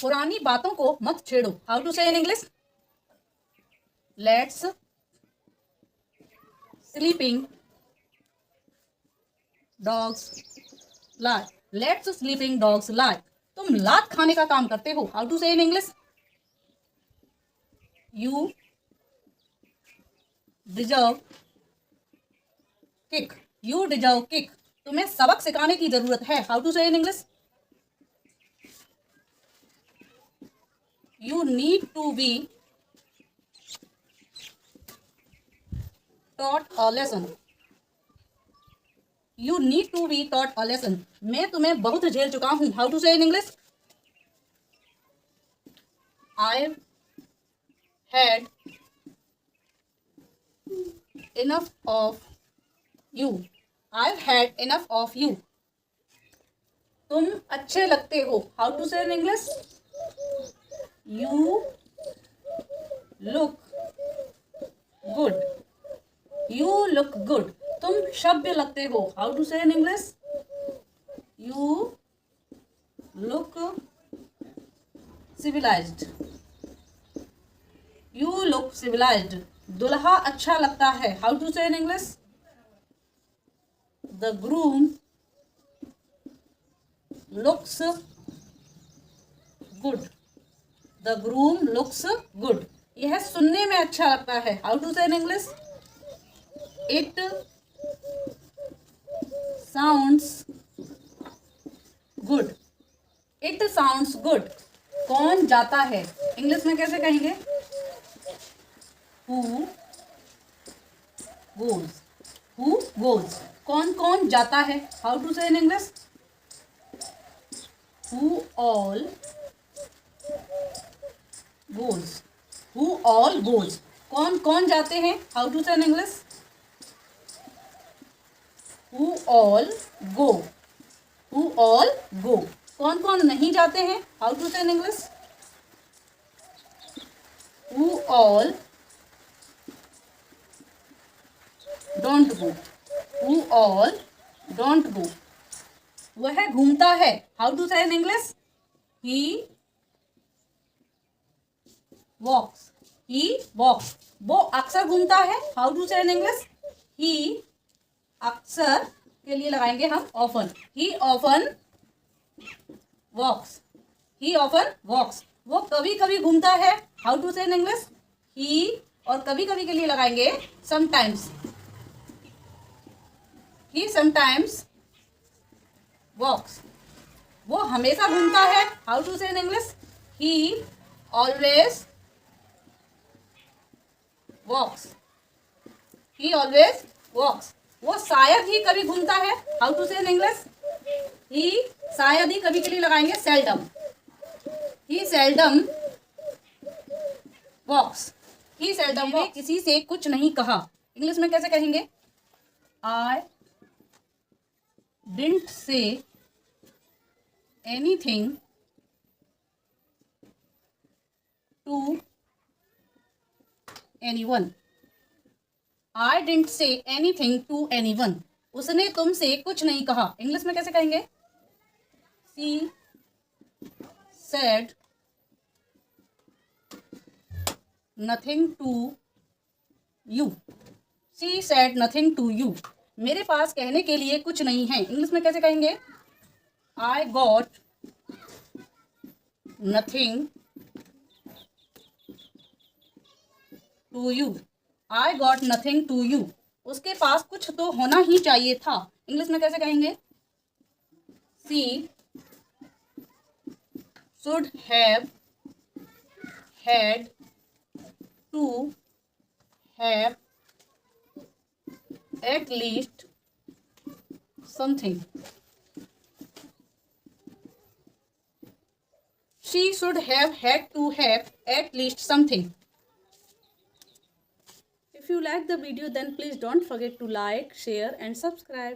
पुरानी बातों को मत छेड़ो। How to say in English? Let's sleeping dogs lie. Let's sleeping dogs lie. तुम लात खाने का काम करते हो। How to say in English? You deserve kick. You deserve kick. तुम्हें सबक सिखाने की जरूरत है। How to say in English? You need to be taught a lesson. You need to be taught a lesson. मैं तुम्हें बहुत झेल चुका हूं। How to say in English? I had enough of you. I had enough of you. तुम अच्छे लगते हो। How to say in English? You look good. You look good. तुम सभ्य लगते हो। How to say in English? You look civilised. You look civilised. दुल्हा अच्छा लगता है। How to say in English? The groom looks good. The groom looks good. यह सुनने में अच्छा लगता है। How to say in English? It sounds good. It sounds good. कौन जाता है? इंग्लिश में कैसे कहेंगे? Who goes. Who goes. कौन कौन जाता है? How to say in English? Who all goes. Who all goes. कौन कौन जाते हैं? How to say in English? Who all go. Who all go. कौन कौन नहीं जाते हैं? How to say in English? Who all don't go. Who all don't go. वह घूमता है। How to say in English? ही वॉक्स। ही वॉक्स। वो अक्सर घूमता है। How to say in English? ही अक्सर के लिए लगाएंगे हम often. He often walks. He often walks. वो कभी कभी घूमता है। How to say in English? ही और कभी कभी के लिए लगाएंगे समटाइम्स। ही समटाइम्स वॉक्स। वो हमेशा घूमता है। How to say in English? He always walks. He always walks. वो शायद ही कभी घूमता है। How to say in English? ही शायद ही कभी के लिए लगाएंगे seldom. He seldom walks. He seldom walks. किसी से कुछ नहीं कहा। इंग्लिश में कैसे कहेंगे? I didn't say anything to anyone. I didn't say anything to anyone. उसने तुमसे कुछ नहीं कहा। इंग्लिश में कैसे कहेंगे? She said nothing to you. She said nothing to you. मेरे पास कहने के लिए कुछ नहीं है। इंग्लिश में कैसे कहेंगे? I got nothing to you. I got nothing to you. उसके पास कुछ तो होना ही चाहिए था। इंग्लिश में कैसे कहेंगे? She should have had to have at least something. She should have had to have at least something. If you like the video, then please don't forget to like, share and subscribe.